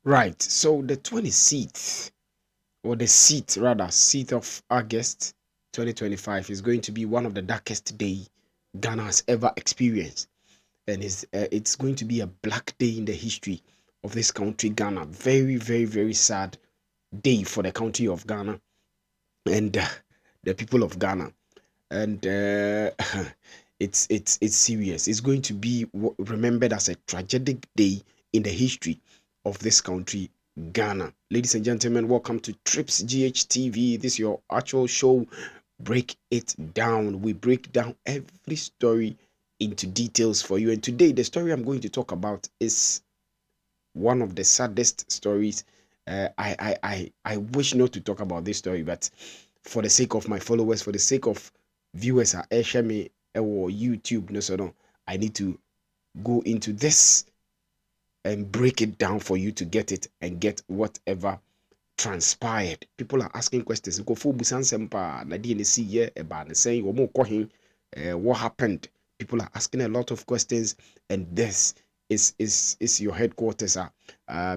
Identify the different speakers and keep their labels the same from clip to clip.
Speaker 1: Right. So the 26th, or the seat rather, 6th of August 2025 is going to be one of the darkest day Ghana has ever experienced. And it's going to be a black day in the history of this country, Ghana. Very, very, very sad day for the country of Ghana and the people of Ghana. And it's serious. It's going to be remembered as a tragic day in the history of this country, Ghana. Ladies and gentlemen, welcome to Trips GHTV. This is your actual show. Break it down. We break down every story into details for you. And today, the story I'm going to talk about is one of the saddest stories. I wish not to talk about this story, but for the sake of my followers, for the sake of viewers, share me or YouTube, no, so no, I need to go into this and break it down for you to get it and get whatever transpired. People are asking questions. What happened? People are asking a lot of questions, and this is your headquarters.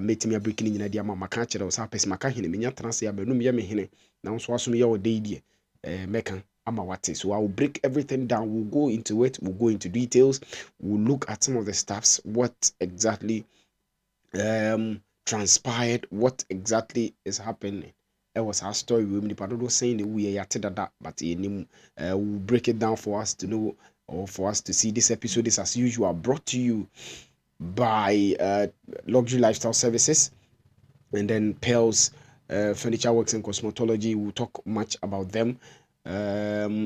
Speaker 1: Meeting me breaking in the mama can't tell us happens. Makahine, Minya Transia, Benum Yamihine, now so as me your day, Mekan. So I will break everything down. We'll go into it. We'll go into details. We'll look at some of the stuffs. What exactly transpired, what exactly is happening. It was our story. We were saying that we are that, but we'll break it down for us to know or for us to see. This episode is as usual brought to you by Luxury Lifestyle Services and then Pearls Furniture Works and Cosmetology. We'll talk much about them.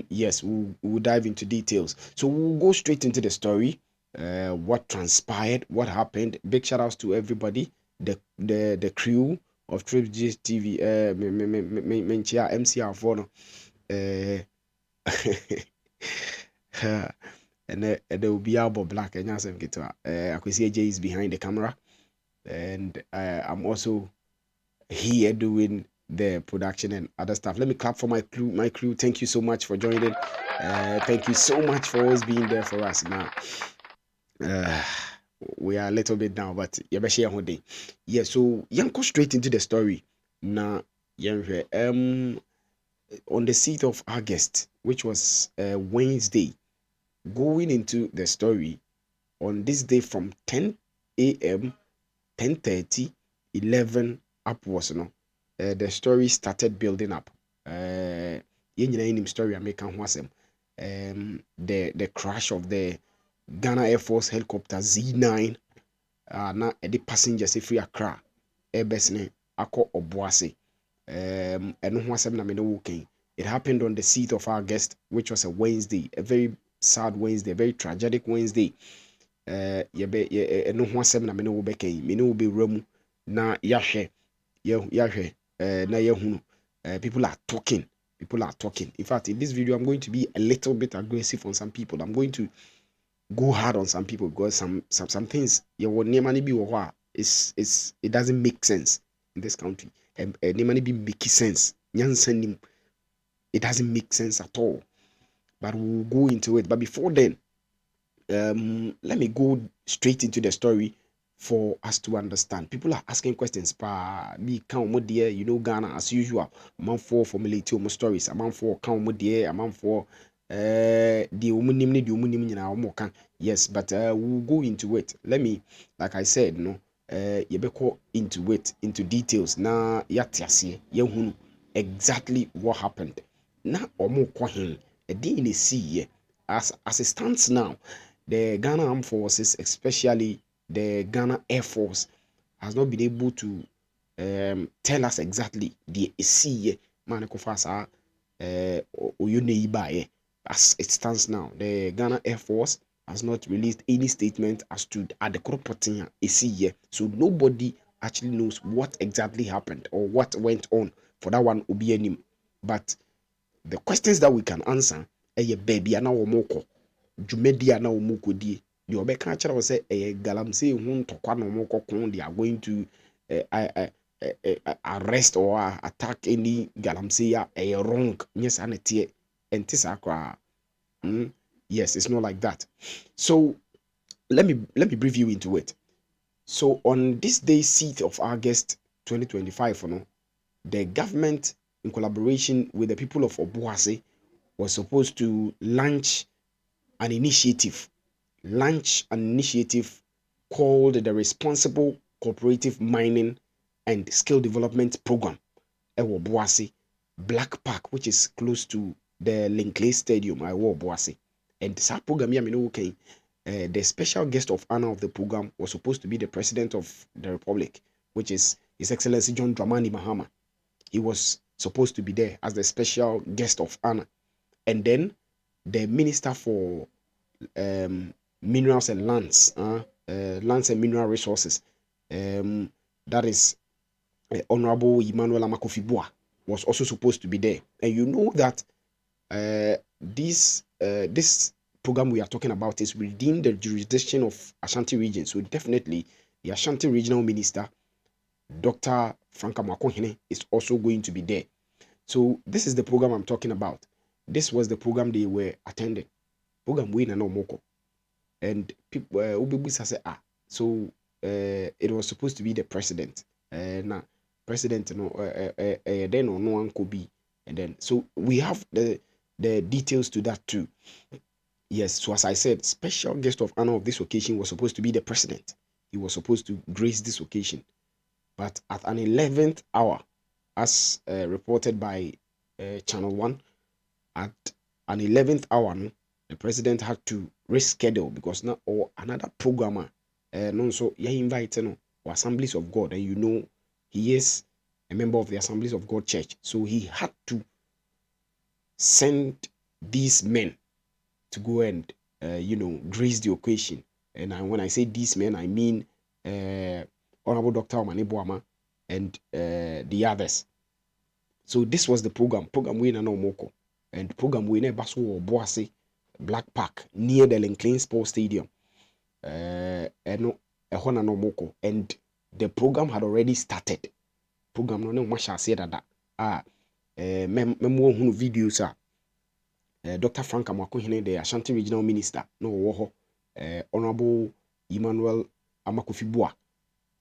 Speaker 1: Yes, we'll dive into details. So we'll go straight into the story. What transpired, what happened. Big shout outs to everybody, the crew of Trips GTV, Menchia MCR for no. And there will be Albo Black and Yasem Guitar. I could see AJ is behind the camera, and I'm also here doing the production and other stuff. Let me clap for my crew. My crew, thank you so much for joining. Thank you so much for always being there for us. Now, uh, we are a little bit down, but yeah, share one day. Yeah, so go straight into the story. Now, on the 6th of August, which was Wednesday, going into the story on this day from 10 a.m., 10:30, 11 upwards, no, the story started building up. Yɛn nyinaa nim story a meka ho asɛm. The crash of the Ghana Air Force helicopter Z9 na ɛde passengers ɛfiri Accra ɛbɛsene akɔ Obuasi. Ɛno ho asɛm na mene wo kan. It happened on the 6th of August, which was a Wednesday, a very sad Wednesday, a very tragic Wednesday. Ɛno ho asɛm na mene wo bɛka yi. Mene wo bɛwura mu na yɛahwɛ na yɛahunu. People are talking. People are talking. In fact, in this video, I'm going to be a little bit aggressive on some people. I'm going to go hard on some people because some things it doesn't make sense in this country. And be making sense. It doesn't make sense at all. But we'll go into it. But before then, let me go straight into the story for us to understand. People are asking questions. Me count dear, Ghana as usual. Man for formulate your stories. A man for count dear, a man for the yes, but we'll go into it. Let me, like I said, no, you into it, into details. Na yatiasi, yehunu exactly what happened. Na omo kwahin, a day in the sea, as it stands now. The Ghana Armed Forces, especially the Ghana Air Force, has not been able to tell us exactly the see manekofasa as it stands now. The Ghana Air Force has not released any statement as to at the cropping yet. So nobody actually knows what exactly happened or what went on for that one Obianim. But the questions that we can answer, baby, and now dwumadi a na wɔn kɔdie deɛ ɔbɛka akyerɛ wo sɛ ɛyɛ galamsey ho ntɔkwa na wɔn kɔko they are going to arrest or attack any galamsey a ɛyɛ wrong nyɛ saa na ɛteɛ ɛnte saa koraa. Yes, it's not like that. So let me brief you into it. So on this day, 6th of August 2025, the government, in collaboration with the people of Obuasi, was supposed to launch an initiative called the Responsible Cooperative Mining and Skill Development Program. Ewo Obuasi, Black Park, which is close to the Linkley Stadium. Ewo Obuasi, and this program here, okay. The special guest of honor of the program was supposed to be the President of the Republic, which is His Excellency John Dramani Mahama. He was supposed to be there as the special guest of honor. And then the Minister for Minerals and Lands, Lands and Mineral Resources, that is Honorable Emmanuel Amakofi-Boa, was also supposed to be there. And you know that this program we are talking about is within the jurisdiction of Ashanti region. So definitely the Ashanti regional minister, Dr. Frank Amoako-Hene, is also going to be there. So this is the program I'm talking about. This was the program they were attending. Program we na no moko. And people Ubibisa said, so it was supposed to be the president. Now president then or no one could be. And then so we have the details to that too. Yes, so as I said, special guest of honor of this occasion was supposed to be the president. He was supposed to grace this occasion. But at an 11th hour, as reported by Channel 1, at an 11th hour, the president had to reschedule because now or another programmer, no, so he invited or Assemblies of God, and you know he is a member of the Assemblies of God Church, so he had to send these men to go and grace the occasion. And when I say these men, I mean Honorable Dr. Omane Boama and the others. So this was the program we na no moko, and program we na baso or Boase Black Park near the Linkley Sports Stadium. And no moko, and the program had already started. Program no masha say that memo hunu videos Dr. Frank Amoako-Hene, the Ashanti Regional Minister, Honorable Emmanuel Amakofi-Boa,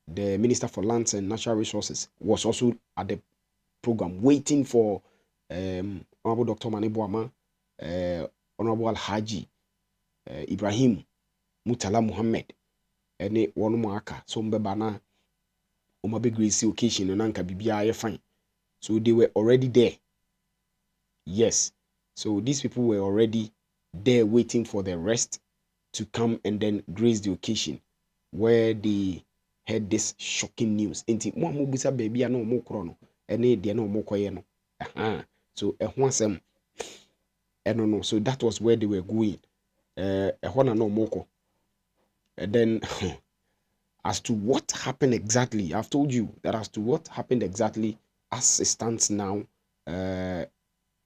Speaker 1: the Minister for Lands and Natural Resources, was also at the program waiting for Honorable Dr. Mane Boama, Honorable Alhaji Ibrahim Mutala Muhammad, and one more so mbebana Omabe Grace occasion and Anka Bibia fine. So they were already there. Yes. So these people were already there waiting for the rest to come and then grace the occasion where they heard this shocking news. Baby no more chrono. No more no. So no. So that was where they were going. No more. And then as to what happened exactly, I've told you that as to what happened exactly as it stands now,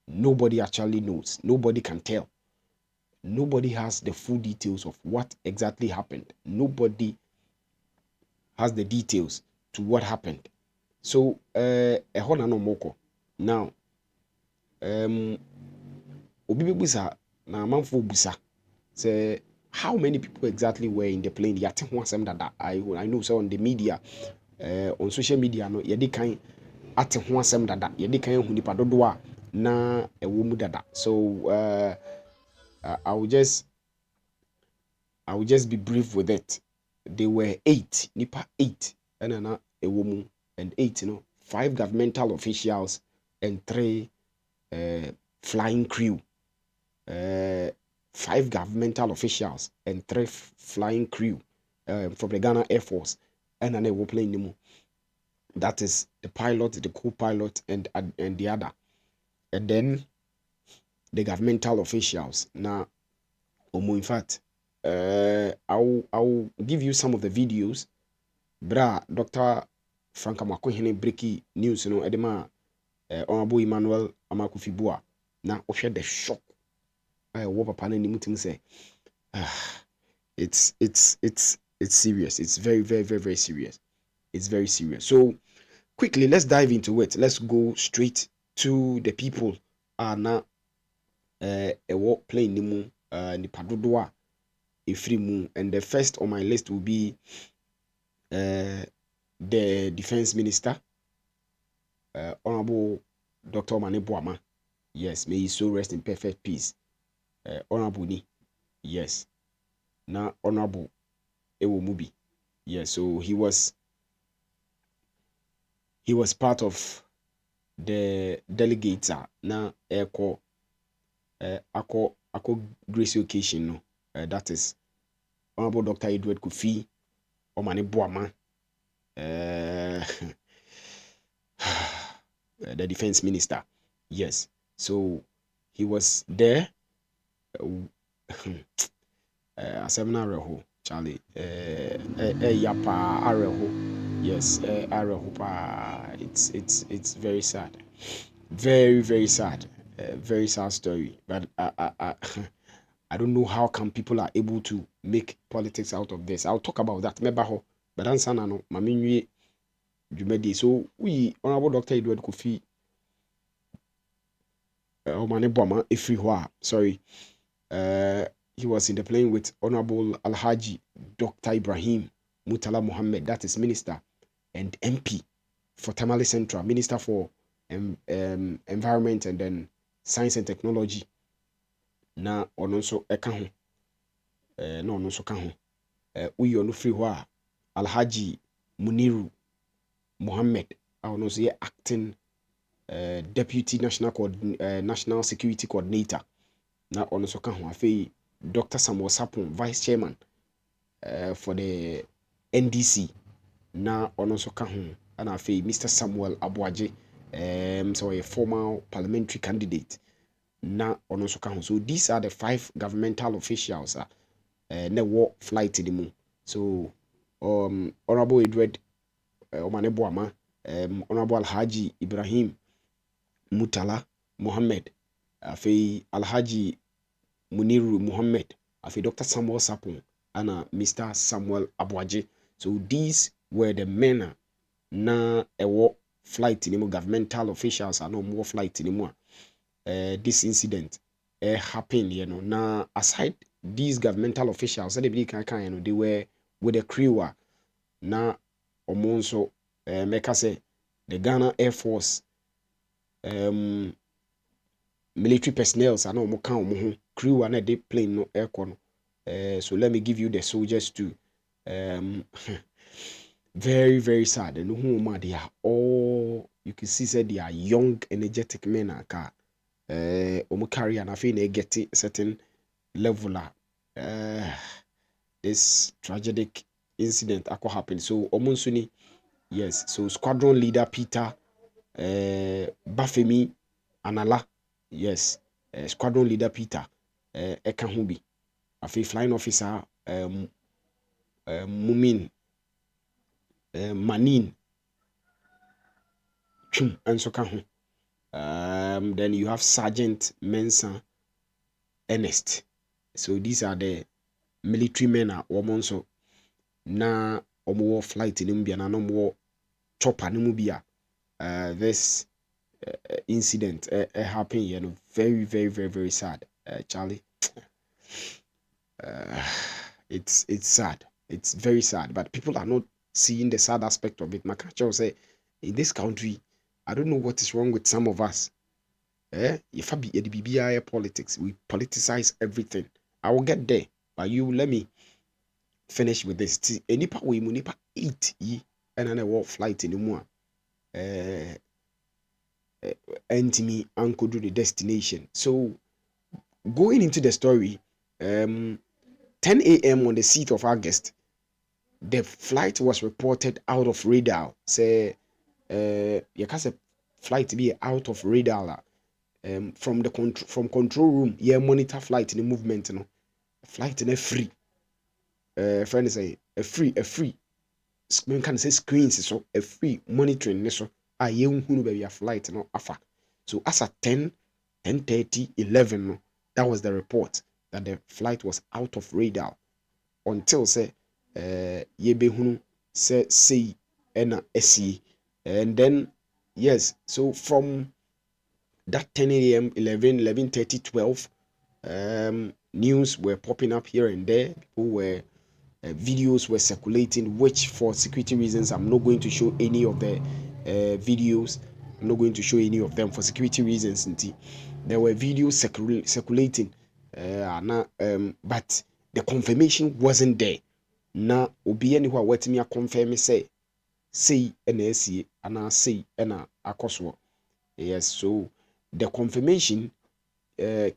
Speaker 1: nobody actually knows. Nobody can tell. Nobody has the full details of what exactly happened. Nobody has the details to what happened. So, no moko. Now, obi busa na manfo busa say how many people exactly were in the plane? Yate ho asem dada. I know so on the media, on social media no yedi kan ate ho asem dada. Yedi kan hu nipa dodo a na ewo mu dada. So, I will just be brief with it. They were 8, nipa 8, and a woman, and 8, 5 governmental officials and 3 flying crew. 5 governmental officials and 3 flying crew from the Ghana Air Force, and an air plane. That is the pilot, the co-pilot, and the other, and then the governmental officials. Now, in fact, I'll give you some of the videos. Bra, Dr. Frank Amoako-Hene breaking news, edema Honorable Emmanuel Amakofi-Boa. Now, we the shock. I woke up and mutim say, it's serious. It's very, very, very, very serious. It's very serious. So quickly, let's dive into it. Let's go straight to the people. Now, a walk playing nimu ni padodoa. And the first on my list will be the defense minister, Honorable Dr. Mane Boama. Yes, may he so rest in perfect peace. Honorable Ni. Yes. Now Honorable Ewo Mubi. Yes, so he was part of the delegates na ako grace occasion no. That is Honorable Dr. Edward Kofi Omane Boama, the defense minister. Yes, so he was there. Asemna Reho, Charlie. Yapa Areho. Yes, Areho pa. It's very sad. Very, very sad. Very sad story. But I don't know how come people are able to make politics out of this. I'll talk about that. Mebaho. But answer no. Mami Jumedi. So we Honorable Dr. Edward Kofi Omane Boama Ifrihwa. Sorry. He was in the plane with Honorable Alhaji Dr. Ibrahim Mutala Muhammad, that is Minister and MP for Tamale Central, Minister for Environment and then Science and Technology. Na ononso eka ho. Na ononso ka ho. Uyi onu free ho Alhaji Muniru Muhammad, ononso ye acting Deputy National Security Coordinator. Na ononso ka ho afei Dr. Samuel Sapon, Vice Chairman for the NDC. Na ononso ka ho ana afei Mr. Samuel Abuaje, so a former parliamentary candidate. Na ononso ka ho. So these are the 5 governmental officials na war flight in the moon. So Honorable Edward Omane Boama, Honorable Alhaji Ibrahim Mutala Muhammad, afei Alhaji Muniru Muhammad, afei Dr. Samuel Sapon, and Mr. Samuel Abuaje. So these were the men na a war flight in the governmental officials are no more flight anymore. This incident happened, you know. Now, aside these governmental officials, they were with the crew. Now, also, make us say the Ghana Air Force military personnel are no more crew and they plane no aircon. So let me give you the soldiers too. Very, very sad. And who they are all, you can see they are young, energetic men. Carry and I feel they get a certain level. This tragic incident happened. So Omunsuni, yes. So squadron leader Peter Bafemi Anala, yes. Squadron leader Peter Ekahubi. I feel flying officer Mumin Manin Chum and Sokahu. Then you have Sergeant Mensa Ernest. So these are the military men are also na omo flight in India na no chopper nimubia. This incident happened, you know, very, very, very, very sad. Charlie, it's sad. It's very sad, but people are not seeing the sad aspect of it. Makacho say in this country, I don't know what is wrong with some of us. If I be the BBI politics, we politicize everything. I will get there, but you let me finish with this. Any part we munipa 8 ye and then I walk flight anymore. And me uncle do the destination. So going into the story, 10 a.m. on the 6th of August, the flight was reported out of radar. Say, you can say flight be out of radar. From the control room, yeah, monitor flight in the movement, you know. Flight in a free. Friend say a free. Man can say screens so a free monitoring so a young who be a flight no afa. So as at 10:30, 11 no, that was the report that the flight was out of radar until say yebe hunu say ena esi. And then yes, so from that 10 a.m., 11, 11:30, 12, news were popping up here and there. People were videos were circulating, which for security reasons I'm not going to show any of the videos. I'm not going to show any of them for security reasons. There were videos circulating, but the confirmation wasn't there. Na obi ani ho a watimi a confirm say na asie ana say na akoso. Yes, so the confirmation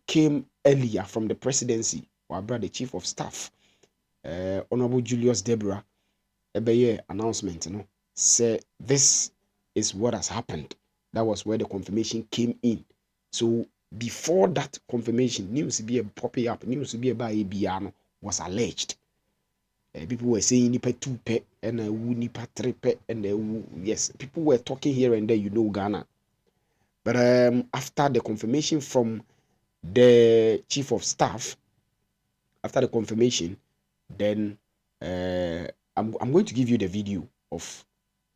Speaker 1: came earlier from the presidency, or the chief of staff, Honorable Julius Deborah, ebeye announcement, say this is what has happened. That was where the confirmation came in. So before that confirmation, news be a popping up, news be a biano was alleged. People were saying nipa 2 pe and nipa 3 pe and yes, people were talking here and there, Ghana. But after the confirmation from the chief of staff, after the confirmation, then I'm going to give you the video of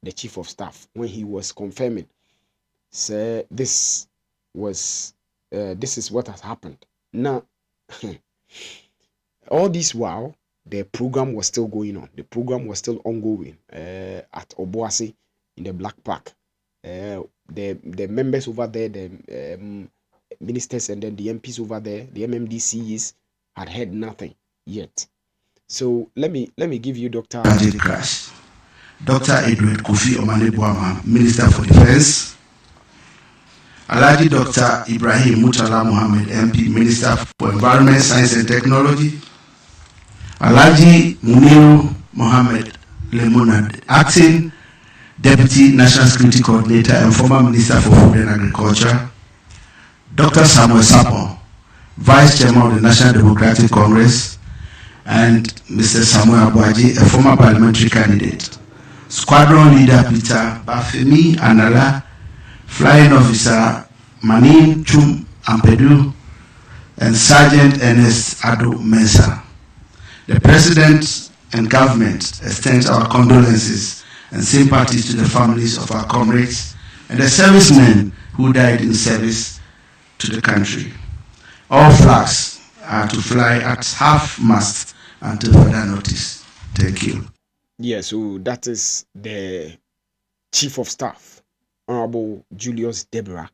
Speaker 1: the chief of staff when he was confirming. So this is what has happened. Now, all this while, the program was still going on. The program was still ongoing at Obuasi in the Black Park. The members over there, the ministers and then the MPs over there, the MMDCs had heard nothing yet. So let me give you Dr.
Speaker 2: Crash. Dr. Edward Kofi Omane-Boamah, Minister for Defense. Alhaji Dr. Ibrahim Murtala Mohammed, MP, Minister for Environment, Science and Technology. Alhaji Muniru Mohammed Lemonad, Acting Deputy National Security Coordinator and former Minister for Food and Agriculture. Dr. Samuel Sapon, Vice Chairman of the National Democratic Congress, and Mr. Samuel Abuaji, a former parliamentary candidate. Squadron Leader Peter Bafemi Anala, Flying Officer Manin Chum Ampedu, and Sergeant Ernest Ado Mensah. The President and government extends our condolences and sympathies to the families of our comrades and the servicemen who died in service to the country. All flags are to fly at half-mast until further notice. Thank you.
Speaker 1: Yeah, so that is the Chief of Staff, Honorable Julius Deborah.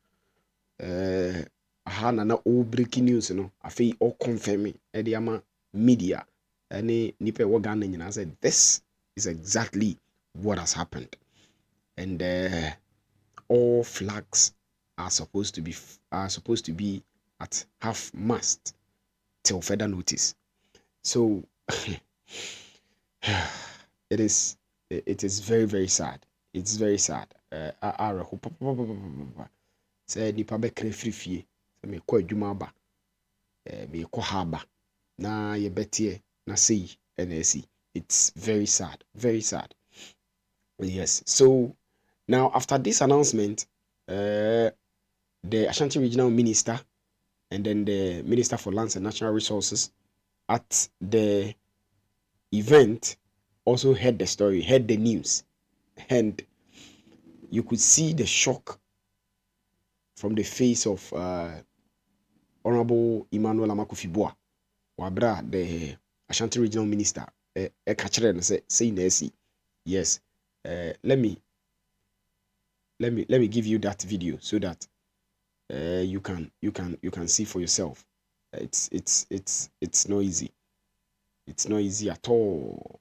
Speaker 1: Hana all breaking news, I feel all confirming Ediama media. Any nipe wagana and I said this is exactly what has happened. And all flags are supposed to be at half mast till further notice. So it is very, very sad. It's very sad. Say nipa be kre free fie me ko adwuma ba me ko haba na ye betie na sei NSC. It's very sad, very sad. Yes. So now after this announcement, the Ashanti Regional Minister and then the Minister for Lands and Natural Resources at the event also heard the story, heard the news, and you could see the shock from the face of Honorable Emmanuel Amakofi-Boa, Wabra, the Ashanti Regional Minister. Yes. Let me give you that video so that you can see for yourself. It's not easy. It's not easy at all.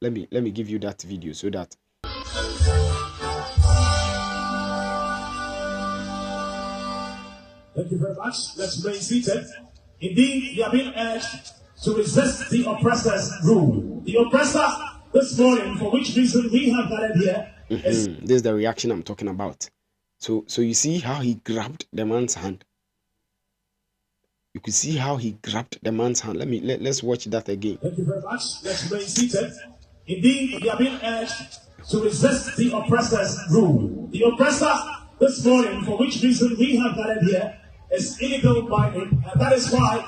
Speaker 1: Let me give you that video so that.
Speaker 3: Thank you very much. Let's remain seated. Indeed, we are being urged to resist the oppressor's rule. The oppressor this morning, for which reason we have gathered here,
Speaker 1: is this is the reaction I'm talking about. So you see how he grabbed the man's hand. You could see how he grabbed the man's hand. Let's watch that again.
Speaker 3: Thank you very much. Let's remain seated. Indeed, we are being urged to resist the oppressor's rule. The oppressor this morning, for which reason we have gathered here, is illegal mining, and that is why,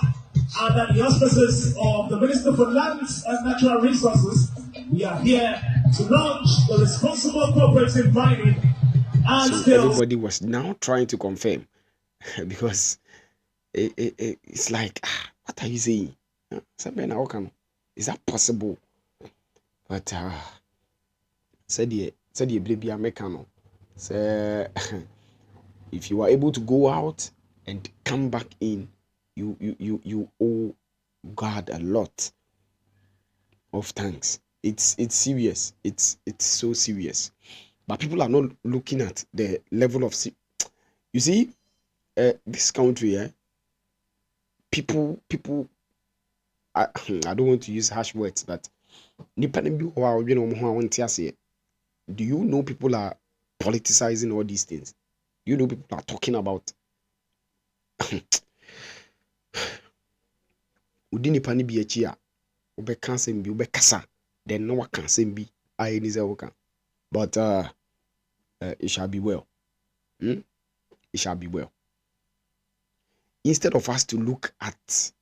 Speaker 3: under the auspices of the Minister for Lands and Natural Resources, we are here to launch the responsible cooperative mining. And
Speaker 1: so everybody was now trying to confirm because it's like, what are you saying? Something I can. Is that possible? But said the baby Americano. Say if you are able to go out and come back in, you owe God a lot of thanks. It's serious. It's so serious. But people are not looking at the level of you see, this country, people I don't want to use harsh words, but do you know people are politicizing all these things? You know people are talking about udi nipa ni bi achi a wobɛka asɛm bi wobɛkasa then no waka asɛm bi a ɛni sɛ woka, but it shall be well. It shall be well. Instead of us to look at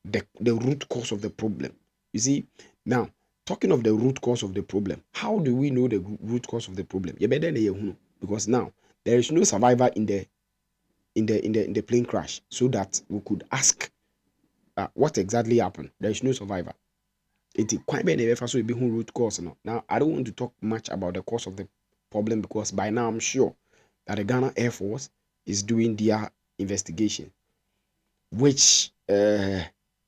Speaker 1: the root cause of the problem. You see, now talking of the root cause of the problem, how do we know the root cause of the problem? Because now there is no survivor in the plane crash, so that we could ask what exactly happened. There is no survivor. It is quite many root cause. Now I don't want to talk much about the cause of the problem, because by now I'm sure that the Ghana Air Force is doing their investigation, which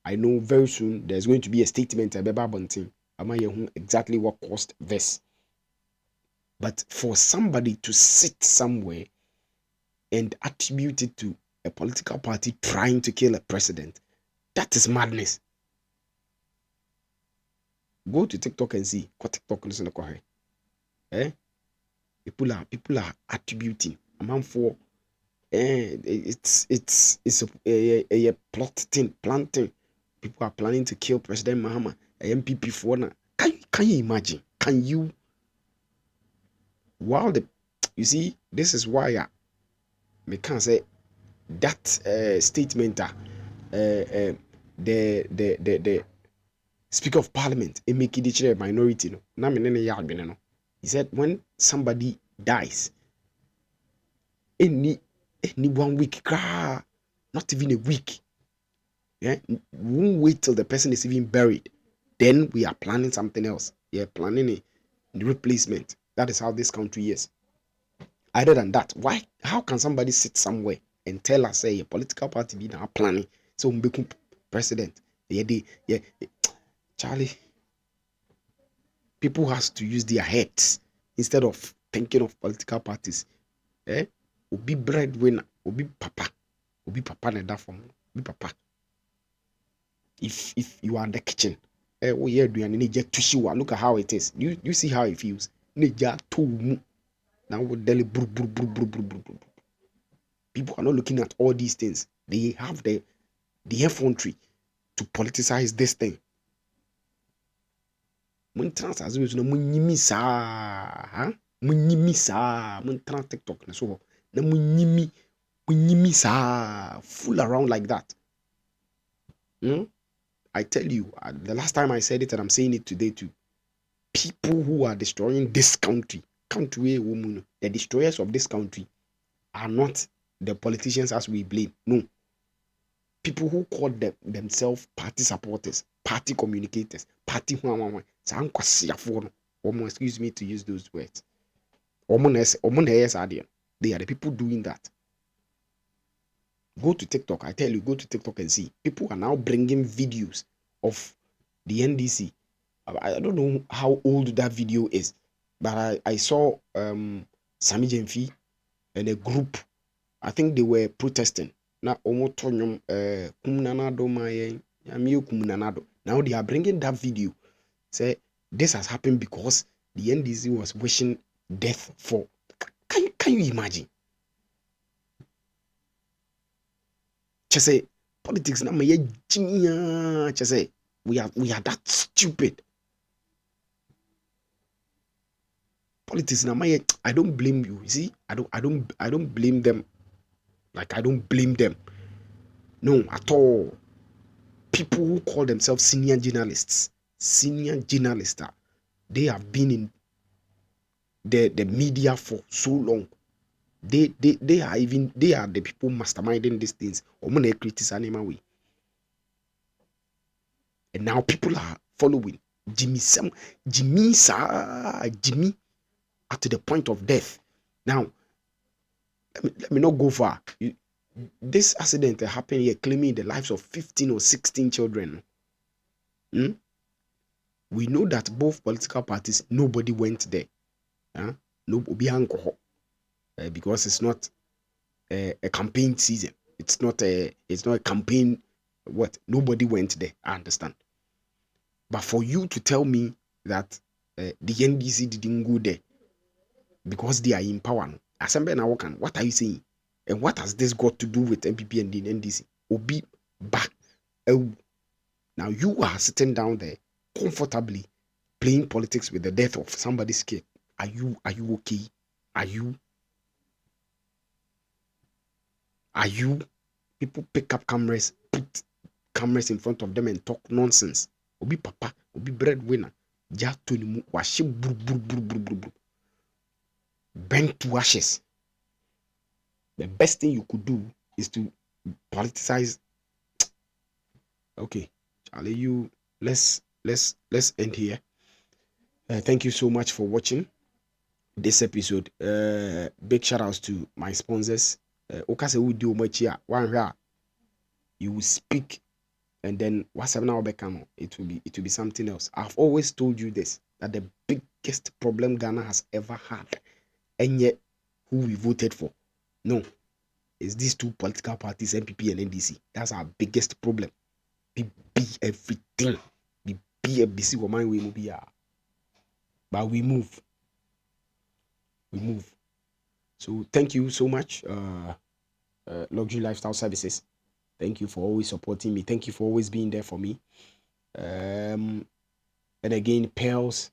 Speaker 1: I know very soon there's going to be a statement about exactly what caused this. But for somebody to sit somewhere and attribute it to a political party trying to kill a president, that is madness. Go to TikTok and see what TikTok is in the people are attributing a man for it's a plotting, planting. People are planning to kill President Mahama, a MPP for now. Can you imagine? Can you? While you see, this is why I can say that statement the Speaker of Parliament, Emeki Dichere minority, no. He said when somebody dies, any 1 week, not even a week, we won't wait till the person is even buried. Then we are planning something else. We are planning a replacement. That is how this country is. Other than that, why? How can somebody sit somewhere and tell us, say, a political party be now planning so we become president? Charlie, people has to use their heads instead of thinking of political parties. Obi breadwinner, obi papa na that form, obi papa. If you are in the kitchen, look at how it is. You see how it feels. Now people are not looking at all these things. They have the effrontery to politicize this thing. Mun trans as we mun nyimi mun trans TikTok na so na mun nyimi fool around like that. I tell you, the last time I said it and I'm saying it today too. People who are destroying this country, the destroyers of this country are not the politicians as we blame. No. People who call themselves party supporters, party communicators, party excuse me to use those words. They are the people doing that. Go to TikTok. I tell you, go to TikTok and see. People are now bringing videos of the NDC. I don't know how old that video is, but I saw Sami Jenfi and a group. I think they were protesting. Now they are bringing that video. Say this has happened because the NDC was wishing death for. Can you imagine? Just say politics na just say we are that stupid. Politics na I don't blame you. You see, I don't blame them. Like I don't blame them. No, at all. People who call themselves senior journalists, they have been in the media for so long. They are the people masterminding these things. And And now people are following Jimmy Jimmy up to the point of death. Now, let me not go far. This accident happened here, claiming the lives of 15 or 16 children. Hmm? We know that both political parties, nobody went there. Because it's not a campaign season. It's not a campaign. What? Nobody went there. I understand. But for you to tell me that the NDC didn't go there because they are in power, what are you saying? And what has this got to do with MPP and the NDC? Obi back. Now you are sitting down there comfortably playing politics with the death of somebody's kid. Are you okay? Are you? People pick up cameras, put cameras in front of them and talk nonsense. Obi papa, obi breadwinner. Just to mu washi bru. Bent to ashes. The best thing you could do is to politicize. Okay, Charlie, let's end here. Thank you so much for watching this episode. Big shout outs to my sponsors. Okase will do much here. You will speak, and then what's now become it will be something else. I've always told you this, that the biggest problem Ghana has ever had, and yet who we voted for, no, is these two political parties, MPP and NDC. That's our biggest problem. Be everything. Be a busy woman we move. But we move. So thank you so much, Luxury Lifestyle Services. Thank you for always supporting me. Thank you for always being there for me. And again, Pearls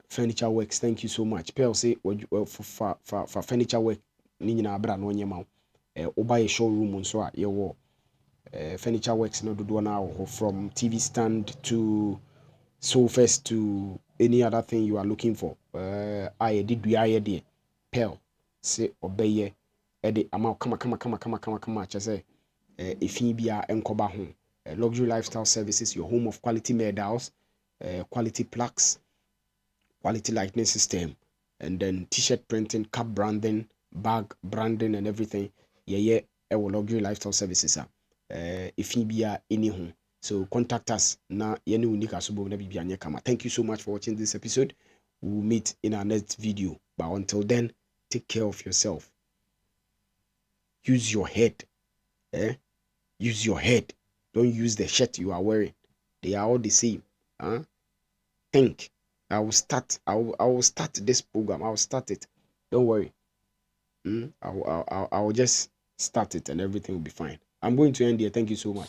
Speaker 1: Furniture Works. Thank you so much. Pearls say for furniture work. Nina abra no nyema. Oba a showroom so a yewo. Furniture Works no do now from TV stand to sofas to any other thing you are looking for. I did we I Pearl say obey ede ama kama just say if you be a enkoba home. Luxury Lifestyle Services, your home of quality medals, quality plaques, quality lighting system, and then t-shirt printing, cap branding, bag branding, and everything. Luxury Lifestyle Services. If you be any home, so contact us na yeni unika subo na bibi anye kama. Thank you so much for watching this episode. We'll meet in our next video, but until then, take care of yourself. Use your head. Use your head. Don't use the shirt you are wearing. They are all the same. Think. I will start this program. I will start it. Don't worry. I will just start it and everything will be fine. I'm going to end here. Thank you so much.